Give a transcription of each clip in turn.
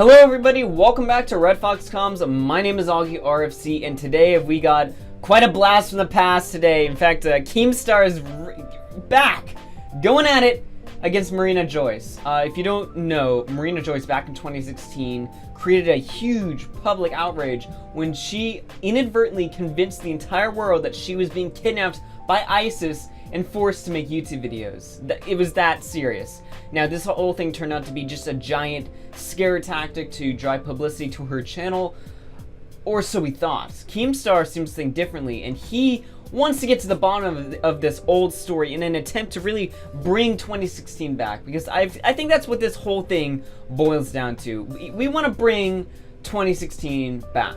Hello everybody, welcome back to RedFoxComms. My name is Augie RFC, and today we got quite a blast from the past today. In fact, KEEMSTAR is back, going at it against Marina Joyce. If you don't know, Marina Joyce back in 2016 created a huge public outrage when she inadvertently convinced the entire world that she was being kidnapped by ISIS and forced to make YouTube videos. It was that serious. Now, this whole thing turned out to be just a giant scare tactic to drive publicity to her channel, or so we thought. KEEMSTAR seems to think differently, and he wants to get to the bottom of this old story in an attempt to really bring 2016 back, because I think that's what this whole thing boils down to. We want to bring 2016 back.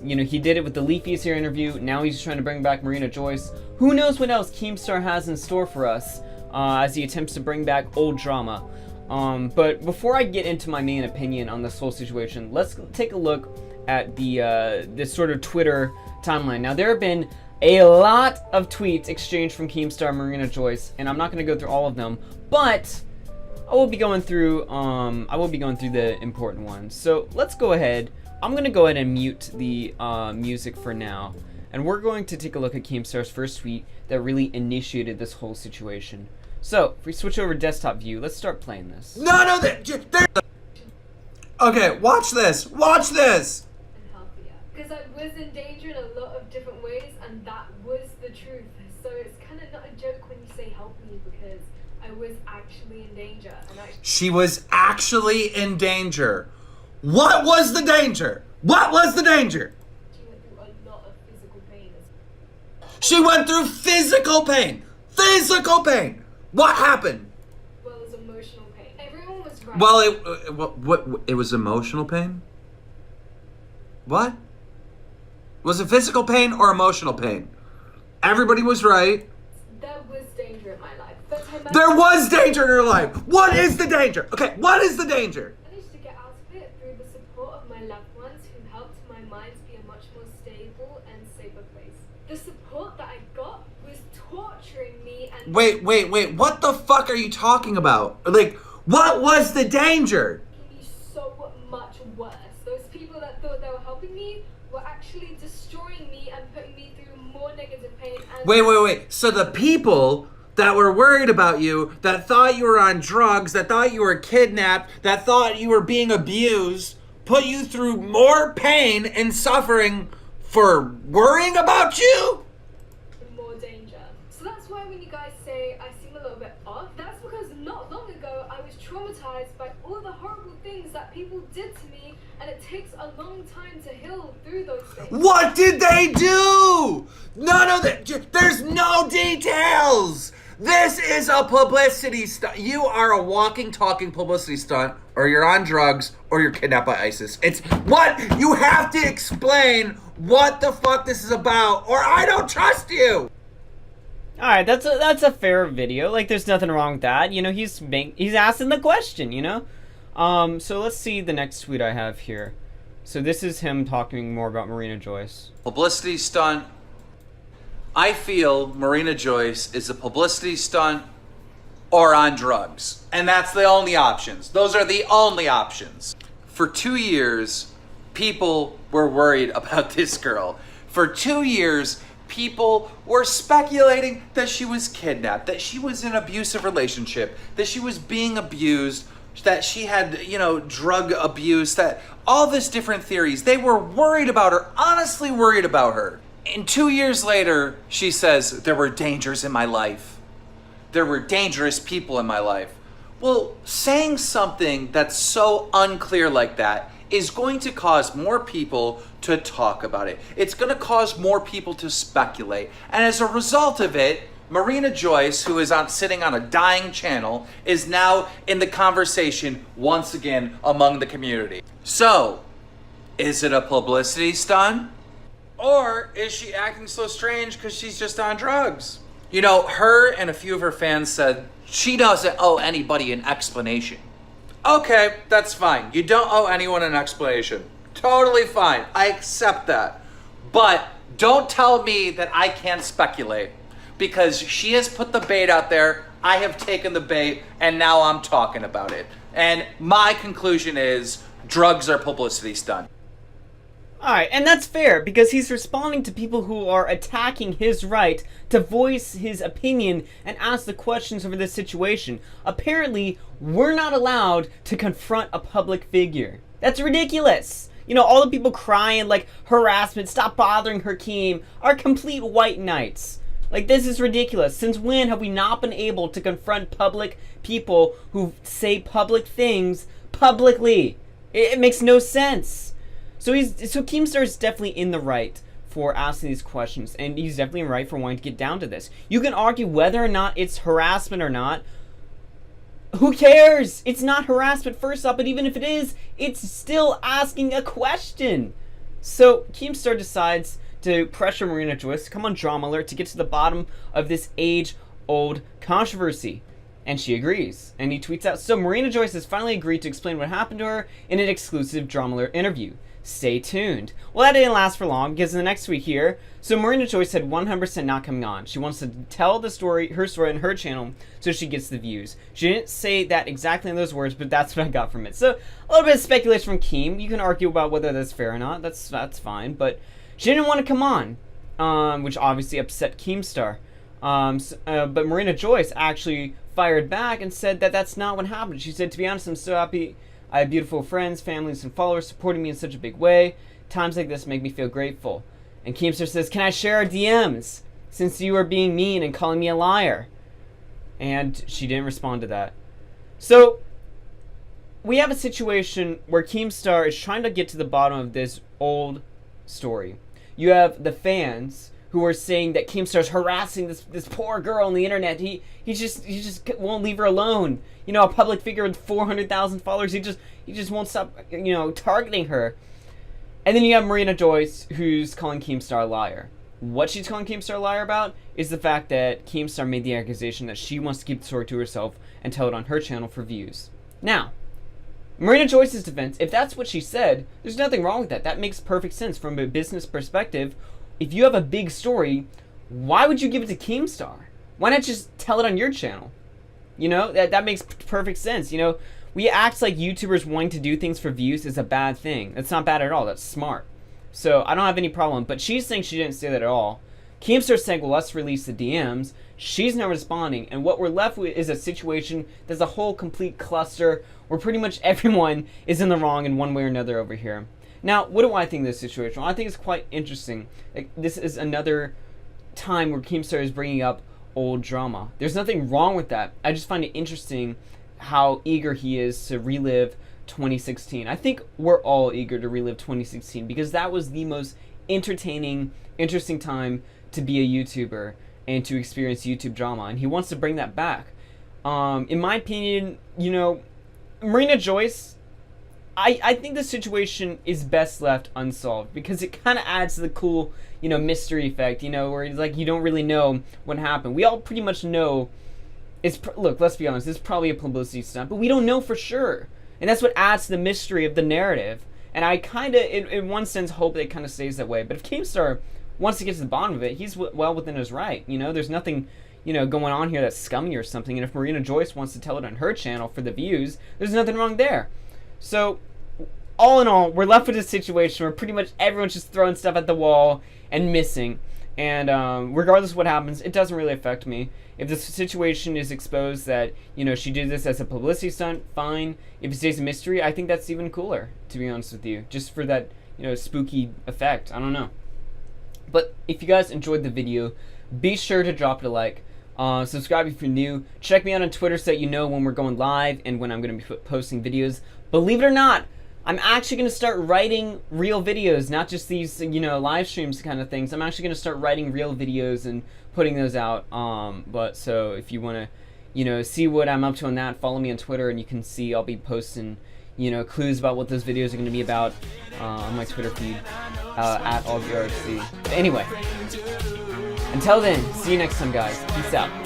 You know, he did it with the Leafy's here interview. Now he's trying to bring back Marina Joyce. Who knows what else KEEMSTAR has in store for us as he attempts to bring back old drama. But before I get into my main opinion on this whole situation, let's take a look at this sort of Twitter timeline. Now, there have been a lot of tweets exchanged from KEEMSTAR and Marina Joyce, and I'm not going to go through all of them, but I will be going through the important ones. So let's go ahead. I'm going to go ahead and mute the music for now, and we're going to take a look at KEEMSTAR's first tweet that really initiated this whole situation. So, if we switch over to desktop view, let's start playing this. No, okay, watch this. Watch this. And healthier. Because I was in danger in a lot of different ways, and that was the truth. So it's kind of not a joke when you say help me, because I was actually in danger. She was actually in danger. What was the danger? What was the danger? She went through a lot of physical pain. She went through physical pain. Physical pain. What happened? Well, it was emotional pain. Everyone was right. Well, it was emotional pain? What? Was it physical pain or emotional pain? Everybody was right. There was danger in my life. But there was danger in her life. What is the danger? Okay, what is the danger? I managed to get out of it through the support of my loved ones, who helped my mind be a much more stable and safer place. The support that I got was torturing me and... Wait. What the fuck are you talking about? Like, what was the danger? It can be so much worse. Those people that thought they were helping me were actually destroying me and putting me through more negative pain. And Wait. So the people that were worried about you, that thought you were on drugs, that thought you were kidnapped, that thought you were being abused, put you through more pain and suffering for worrying about you? More danger. So that's why when you guys say I seem a little bit off, that's because not long ago I was traumatized by all the horrible things that people did to me, and it takes a long time to heal through those things. What did they do? None of that. There's no details. This is a publicity stunt. You are a walking, talking publicity stunt, or you're on drugs, or you're kidnapped by ISIS. It's what you have to explain what the fuck this is about, or I don't trust you. All right, that's a fair video. Like, there's nothing wrong with that. You know, he's asking the question. You know, so let's see the next tweet I have here. So this is him talking more about Marina Joyce. Publicity stunt. I feel Marina Joyce is a publicity stunt or on drugs. And that's the only options. Those are the only options. For 2 years, people were worried about this girl. For 2 years, people were speculating that she was kidnapped, that she was in an abusive relationship, that she was being abused, that she had, you know, drug abuse, that all this different theories. They were worried about her, honestly worried about her. And 2 years later, she says, there were dangers in my life. There were dangerous people in my life. Well, saying something that's so unclear like that is going to cause more people to talk about it. It's going to cause more people to speculate. And as a result of it, Marina Joyce, who is sitting on a dying channel, is now in the conversation once again among the community. So, is it a publicity stunt? Or is she acting so strange because she's just on drugs? You know, her and a few of her fans said she doesn't owe anybody an explanation. Okay, that's fine. You don't owe anyone an explanation. Totally fine. I accept that. But don't tell me that I can't speculate, because she has put the bait out there. I have taken the bait, and now I'm talking about it. And my conclusion is drugs are publicity stunt. Alright, and that's fair, because he's responding to people who are attacking his right to voice his opinion and ask the questions over this situation. Apparently, we're not allowed to confront a public figure. That's ridiculous! You know, all the people crying, like, harassment, stop bothering her, Keem, are complete white knights. Like, this is ridiculous. Since when have we not been able to confront public people who say public things publicly? It makes no sense. So KEEMSTAR is definitely in the right for asking these questions, and he's definitely right for wanting to get down to this. You can argue whether or not it's harassment or not. Who cares? It's not harassment first off, but even if it is, it's still asking a question. So KEEMSTAR decides to pressure Marina Joyce to come on Drama Alert to get to the bottom of this age-old controversy. And she agrees. And he tweets out, so Marina Joyce has finally agreed to explain what happened to her in an exclusive Drama Alert interview. Stay tuned. Well, that didn't last for long, because in the next week here, so Marina Joyce said 100% not coming on. She wants to tell the story, her story on her channel, so she gets the views. She didn't say that exactly in those words, but that's what I got from it. So, a little bit of speculation from Keem. You can argue about whether that's fair or not. That's fine, but she didn't want to come on, which obviously upset KEEMSTAR. But Marina Joyce actually fired back and said that that's not what happened. She said, to be honest, I'm so happy I have beautiful friends, families, and followers supporting me in such a big way. Times like this make me feel grateful. And KEEMSTAR says, can I share our DMs? Since you are being mean and calling me a liar. And she didn't respond to that. So, we have a situation where KEEMSTAR is trying to get to the bottom of this old story. You have the fans who are saying that KEEMSTAR's harassing this poor girl on the internet. He just won't leave her alone. You know, a public figure with 400,000 followers, he just won't stop, you know, targeting her. And then you have Marina Joyce, who's calling KEEMSTAR a liar. What she's calling KEEMSTAR a liar about is the fact that KEEMSTAR made the accusation that she wants to keep the story to herself and tell it on her channel for views. Now, Marina Joyce's defense, if that's what she said, there's nothing wrong with that. That makes perfect sense from a business perspective. If you have a big story, why would you give it to KEEMSTAR? Why not just tell it on your channel? You know, that makes perfect sense. You know, we act like YouTubers wanting to do things for views is a bad thing. That's not bad at all. That's smart. So I don't have any problem. But she's saying she didn't say that at all. KEEMSTAR's saying, well, let's release the DMs. She's not responding. And what we're left with is a situation that's a whole complete cluster where pretty much everyone is in the wrong in one way or another over here. Now, what do I think of this situation? Well, I think it's quite interesting. Like, this is another time where KEEMSTAR is bringing up old drama. There's nothing wrong with that. I just find it interesting how eager he is to relive 2016. I think we're all eager to relive 2016 because that was the most entertaining, interesting time to be a YouTuber and to experience YouTube drama, and he wants to bring that back. In my opinion, you know, Marina Joyce, I think the situation is best left unsolved because it kind of adds to the cool, you know, mystery effect, you know, where it's like you don't really know what happened. We all pretty much know look, let's be honest, it's probably a publicity stunt, but we don't know for sure. And that's what adds to the mystery of the narrative. And I kind of, in one sense, hope that it kind of stays that way. But if KEEMSTAR wants to get to the bottom of it, he's well within his right. You know, there's nothing, you know, going on here that's scummy or something. And if Marina Joyce wants to tell it on her channel for the views, there's nothing wrong there. So, all in all, we're left with a situation where pretty much everyone's just throwing stuff at the wall and missing. And regardless of what happens, it doesn't really affect me. If the situation is exposed that, you know, she did this as a publicity stunt, fine. If it stays a mystery, I think that's even cooler, to be honest with you. Just for that, you know, spooky effect. I don't know. But if you guys enjoyed the video, be sure to drop it a like. Subscribe if you're new. Check me out on Twitter so that you know when we're going live and when I'm going to be posting videos. Believe it or not, I'm actually going to start writing real videos, not just these, you know, live streams kind of things. I'm actually going to start writing real videos and putting those out. But so if you want to, you know, see what I'm up to on that, follow me on Twitter and you can see I'll be posting, you know, clues about what those videos are going to be about on my Twitter feed at AllGRFC. But anyway, until then, see you next time, guys. Peace out.